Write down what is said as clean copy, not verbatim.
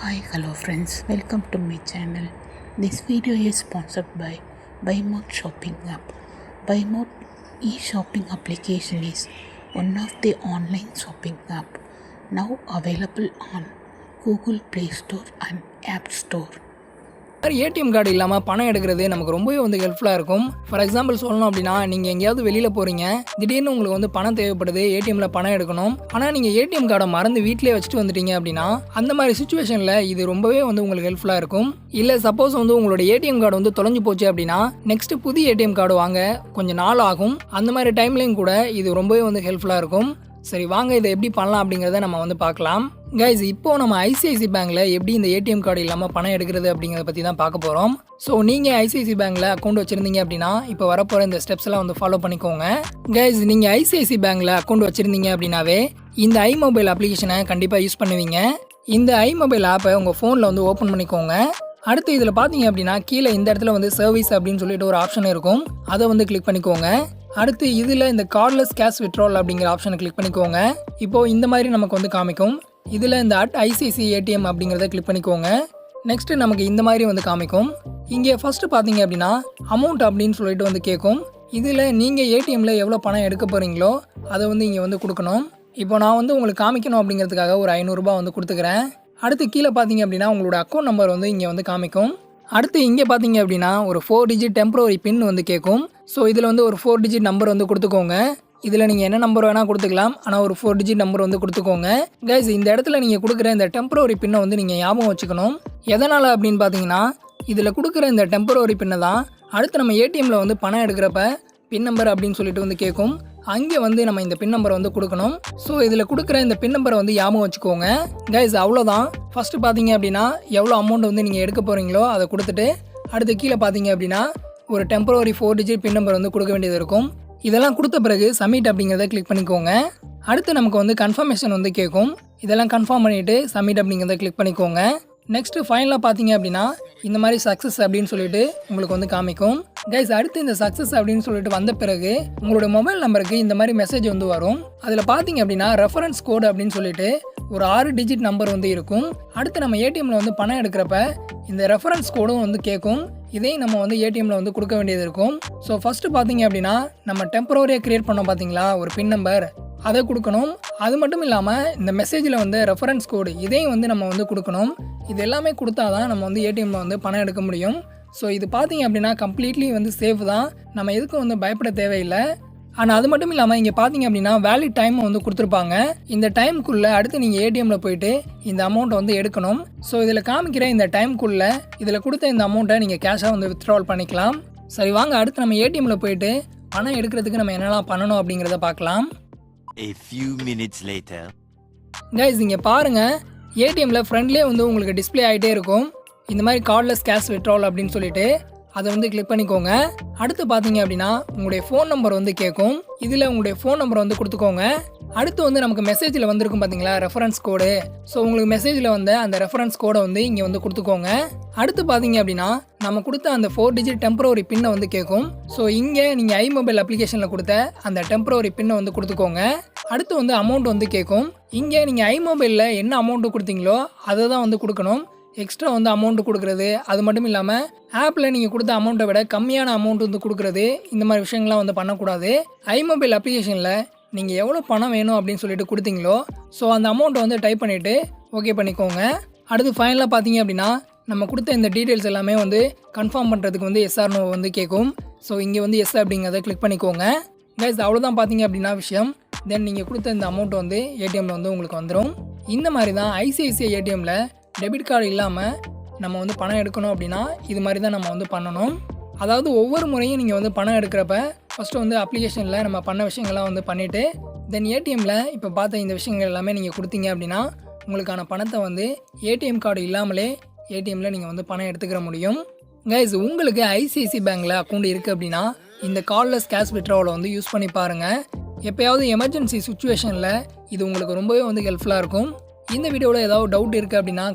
Hi, hello friends. Welcome to my channel. This video is sponsored by BuyMart Shopping app. BuyMart e-shopping application is one of the online shopping app now available on Google Play Store and App Store. ATM card இல்லாமல் பணம் எடுக்கிறது நமக்கு ரொம்பவே ஹெல்ப்ஃபுல்லாக இருக்கும். For example சொல்லணும் அப்படின்னா, நீங்கள் எங்கேயாவது வெளியில் போகிறீங்க, திடீர்னு உங்களுக்கு பணம் தேவைப்படுது, ஏடிஎம்ல பணம் எடுக்கணும். ஆனால் நீங்கள் ஏடிஎம் கார்டை மறந்து வீட்டிலே வச்சுட்டு வந்துட்டீங்க அப்படின்னா, அந்த மாதிரி சுச்சுவேஷனில் இது ரொம்பவே உங்களுக்கு ஹெல்ப்ஃபுல்லாக இருக்கும். இல்லை சப்போஸ் உங்களோட ஏடிஎம் கார்டு தொலைஞ்சு போச்சு அப்படின்னா, நெக்ஸ்ட் புது ஏடிஎம் கார்டு வாங்க கொஞ்சம் நாள் ஆகும். அந்த மாதிரி டைம்லையும் கூட இது ரொம்பவே ஹெல்ப்ஃபுல்லாக இருக்கும். சரி வாங்க இதை எப்படி பண்ணலாம் அப்படிங்கிறத நம்ம பார்க்கலாம். கைஸ், இப்போ நம்ம ஐசிஐசி பேங்க்ல எப்படி இந்த ஏடிஎம் கார்டு இல்லாமல் பணம் எடுக்கிறது அப்படிங்கிறத பற்றி தான் பார்க்க போகிறோம். ஸோ நீங்கள் ஐசிஐசி பேங்க்ல அக்கௌண்ட் வச்சிருந்தீங்க அப்படின்னா இப்போ வரப்போகிற இந்த ஸ்டெப்ஸ் எல்லாம் ஃபாலோ பண்ணிக்கோங்க. கைஸ், நீங்கள் ஐசிஐசி பேங்க்ல அக்கௌண்ட் வச்சிருந்தீங்க அப்படின்னாவே இந்த iMobile அப்ளிகேஷனை கண்டிப்பாக யூஸ் பண்ணுவீங்க. இந்த iMobile ஆப்பை உங்கள் ஃபோனில் ஓப்பன் பண்ணிக்கோங்க. அடுத்து இதில் பார்த்தீங்க அப்படின்னா கீழே இந்த இடத்துல சர்வீஸ் அப்படின்னு சொல்லிட்டு ஒரு ஆப்ஷன் இருக்கும். அதை கிளிக் பண்ணிக்கோங்க. அடுத்து இதில் இந்த கார்ட்லெஸ் கேஷ் வித்ட்ரால் அப்படிங்கிற ஆப்ஷனை கிளிக் பண்ணிக்கோங்க. இப்போது இந்த மாதிரி நமக்கு காமிக்கும். இதில் இந்த @ICICI ATM அப்படிங்கிறத கிளிக் பண்ணிக்கோங்க. நெக்ஸ்ட்டு நமக்கு இந்த மாதிரி காமிக்கும். இங்கே ஃபஸ்ட்டு பார்த்தீங்க அப்படின்னா அமௌண்ட் அப்படின்னு சொல்லிட்டு கேட்கும். இதில் நீங்கள் ஏடிஎம்மில் எவ்வளோ பணம் எடுக்க போகிறீங்களோ அதை இங்கே கொடுக்கணும். இப்போ நான் உங்களுக்கு காமிக்கணும் அப்படிங்கிறதுக்காக ஒரு 500 ரூபாய் கொடுத்துக்கிறேன். அடுத்து கீழே பார்த்தீங்க அப்படின்னா உங்களோட அக்கௌண்ட் நம்பர் இங்கே காமிக்கும். அடுத்து இங்கே பார்த்தீங்க அப்படின்னா ஒரு 4 டிஜிட் டெம்பரரி பின் கேட்கும். ஸோ இதில் ஒரு 4 டிஜிட் நம்பர் கொடுத்துக்கோங்க. இதில் நீங்கள் என்ன நம்பர் வேணால் கொடுத்துக்கலாம். ஆனால் ஒரு 4 டிஜிட் நம்பர் கொடுத்துக்கோங்க. கைஸ், இந்த இடத்துல நீங்கள் கொடுக்குற இந்த டெம்பரரி பின்னை நீங்கள் ஞாபகம் வச்சுக்கணும். எதனால் அப்படின்னு பார்த்தீங்கன்னா, இதில் கொடுக்குற இந்த டெம்பரரி பின்னை தான் அடுத்து நம்ம ஏடிஎம்மில் பணம் எடுக்கிறப்ப பின் நம்பர் அப்படின்னு சொல்லிட்டு கேட்கும். அங்கே நம்ம இந்த பின் நம்பரை கொடுக்கணும். ஸோ இதில் கொடுக்குற இந்த பின் நம்பரை ஞாபகம் வச்சுக்கோங்க. கைஸ், அவ்வளோதான். ஃபஸ்ட்டு பார்த்தீங்க அப்படின்னா எவ்வளோ அமௌண்ட் நீங்கள் எடுக்க போகிறீங்களோ அதை கொடுத்துட்டு அடுத்து கீழே பார்த்தீங்க அப்படின்னா ஒரு டெம்பரரி 4 டிஜிட் பின் நம்பர் கொடுக்க வேண்டியது இருக்கும். இதெல்லாம் கொடுத்த பிறகு சப்மிட் அப்படிங்கிறத கிளிக் பண்ணிக்கோங்க. அடுத்து நமக்கு கன்ஃபர்மேஷன் கேட்கும். இதெல்லாம் கன்ஃபார்ம் பண்ணிவிட்டு சப்மிட் அப்படிங்கிறத கிளிக் பண்ணிக்கோங்க. நெக்ஸ்ட்டு ஃபைனலாக பார்த்தீங்க அப்படின்னா இந்த மாதிரி சக்ஸஸ் அப்படின்னு சொல்லிட்டு உங்களுக்கு காமிக்கும். கைஸ், அடுத்து இந்த சக்ஸஸ் அப்படின்னு சொல்லிட்டு வந்த பிறகு உங்களோட மொபைல் நம்பருக்கு இந்த மாதிரி மெசேஜ் வரும். அதில் பார்த்தீங்க அப்படின்னா ரெஃபரன்ஸ் கோடு அப்படின்னு சொல்லிட்டு ஒரு 6 டிஜிட் நம்பர் இருக்கும். அடுத்து நம்ம ஏடிஎம்மில் பணம் எடுக்கிறப்ப இந்த ரெஃபரன்ஸ் கோடும் கேட்கும். இதையும் நம்ம ஏடிஎம்மில் கொடுக்க வேண்டியது இருக்கும். ஸோ ஃபஸ்ட்டு பார்த்தீங்க அப்படின்னா நம்ம டெம்பரரியாக க்ரியேட் பண்ணோம் பார்த்தீங்களா ஒரு பின் நம்பர், அதை கொடுக்கணும். அது மட்டும் இல்லாமல் இந்த மெசேஜில் ரெஃபரன்ஸ் கோடு இதையும் நம்ம கொடுக்கணும். இது எல்லாமே கொடுத்தா தான் நம்ம ஏடிஎம்மில் பணம் எடுக்க முடியும். ஸோ இது பார்த்தீங்க அப்படின்னா கம்ப்ளீட்லி சேஃப் தான். நம்ம எதுக்கும் பயப்பட தேவையில்லை. ஆனால் அது மட்டும் இல்லாமல் இங்கே பார்த்தீங்க அப்படின்னா வேலிட் டைம் கொடுத்துருப்பாங்க. இந்த டைமுக்குள்ளே அடுத்து நீங்கள் ஏடிஎம்மில் போயிட்டு இந்த அமௌண்ட்டை எடுக்கணும். ஸோ இதில் காமிக்கிற இந்த டைமுக்குள்ளே இதில் கொடுத்த இந்த அமௌண்ட்டை நீங்கள் கேஷாக வித்ட்ரால் பண்ணிக்கலாம். சரி வாங்க அடுத்து நம்ம ஏடிஎம்மில் போயிட்டு பணம் எடுக்கிறதுக்கு நம்ம என்னெல்லாம் பண்ணணும் அப்படிங்கிறத பார்க்கலாம். A few minutes later. Guys, இங்கே பாருங்கள் ஏடிஎம்மில் ஃப்ரண்ட்லேயே உங்களுக்கு டிஸ்பிளே ஆகிட்டே இருக்கும். இந்த மாதிரி கார்ட்லெஸ் கேஷ் வித்ட்ரால் அப்படின்னு சொல்லிட்டு அதை கிளிக் பண்ணிக்கோங்க. அடுத்து பார்த்தீங்க அப்படின்னா உங்களுடைய ஃபோன் நம்பர் கேட்கும். இதில் உங்களுடைய ஃபோன் நம்பர் கொடுத்துக்கோங்க. அடுத்து நமக்கு மெசேஜில் வந்திருக்கும் பார்த்தீங்களா ரெஃபரன்ஸ் கோடு. ஸோ உங்களுக்கு மெசேஜில் அந்த ரெஃபரன்ஸ் கோடை இங்கே கொடுத்துக்கோங்க. அடுத்து பார்த்தீங்க அப்படின்னா நம்ம கொடுத்த அந்த 4 டிஜிட் டெம்பரரி பின்னை கேட்கும். ஸோ இங்கே நீங்கள் iMobile அப்ளிகேஷனில் கொடுத்த அந்த டெம்பரரி பின்னை கொடுத்துக்கோங்க. அடுத்து அமௌண்ட் கேட்கும். இங்கே நீங்கள் iMobileல என்ன அமௌண்ட்டு கொடுத்தீங்களோ அதை தான் கொடுக்கணும். எக்ஸ்ட்ரா அமௌண்ட்டு கொடுக்குறது, அது மட்டும் இல்லாமல் ஆப்பில் நீங்கள் கொடுத்த அமௌண்ட்டை விட கம்மியான அமௌண்ட் கொடுக்குறது, இந்த மாதிரி விஷயங்கள்லாம் பண்ணக்கூடாது. iMobile அப்ளிகேஷனில் நீங்கள் எவ்வளோ பணம் வேணும் அப்படின்னு சொல்லிட்டு கொடுத்தீங்களோ ஸோ அந்த அமௌண்ட்டை டைப் பண்ணிவிட்டு ஓகே பண்ணிக்கோங்க. அடுத்து ஃபைனலாக பார்த்தீங்க அப்படின்னா நம்ம கொடுத்த இந்த டீட்டெயில்ஸ் எல்லாமே கன்ஃபார்ம் பண்ணுறதுக்கு எஸ் ஆர் நோ கேட்கும். ஸோ இங்கே எஸ் அப்படிங்கிறத கிளிக் பண்ணிக்கோங்க. கைஸ், அவ்வளோதான் பார்த்தீங்க அப்படின்னா விஷயம். தென் நீங்கள் கொடுத்த இந்த அமௌண்ட் ஏடிஎம்மில் உங்களுக்கு வந்துடும். இந்த மாதிரி தான் ஐசிஐசிஐ ஏடிஎம்மில் டெபிட் கார்டு இல்லாமல் நம்ம பணம் எடுக்கணும் அப்படின்னா இது மாதிரி தான் நம்ம பண்ணணும். அதாவது ஒவ்வொரு முறையும் நீங்கள் பணம் எடுக்கிறப்ப ஃபஸ்ட்டு அப்ளிகேஷனில் நம்ம பண்ண விஷயங்கள்லாம் பண்ணிவிட்டு தென் ஏடிஎம்மில் இப்போ பார்த்த இந்த விஷயங்கள் எல்லாமே நீங்கள் கொடுத்தீங்க அப்படின்னா உங்களுக்கான பணத்தை ஏடிஎம் கார்டு இல்லாமலே ஏடிஎம்மில் நீங்கள் பணம் எடுத்துக்கிற முடியும். கைஸ், உங்களுக்கு ஐசிஐசி பேங்க்கில் அக்கௌண்ட் இருக்குது அப்படின்னா இந்த கார்ட்லெஸ் கேஷ் வித்ட்ராவலை யூஸ் பண்ணி பாருங்கள். எப்போயாவது எமர்ஜென்சி சுச்சுவேஷனில் இது உங்களுக்கு ரொம்பவே ஹெல்ப்ஃபுல்லாக இருக்கும். இந்த வீடியோவில் ஏதாவது டவுட் இருக்குது அப்படின்னா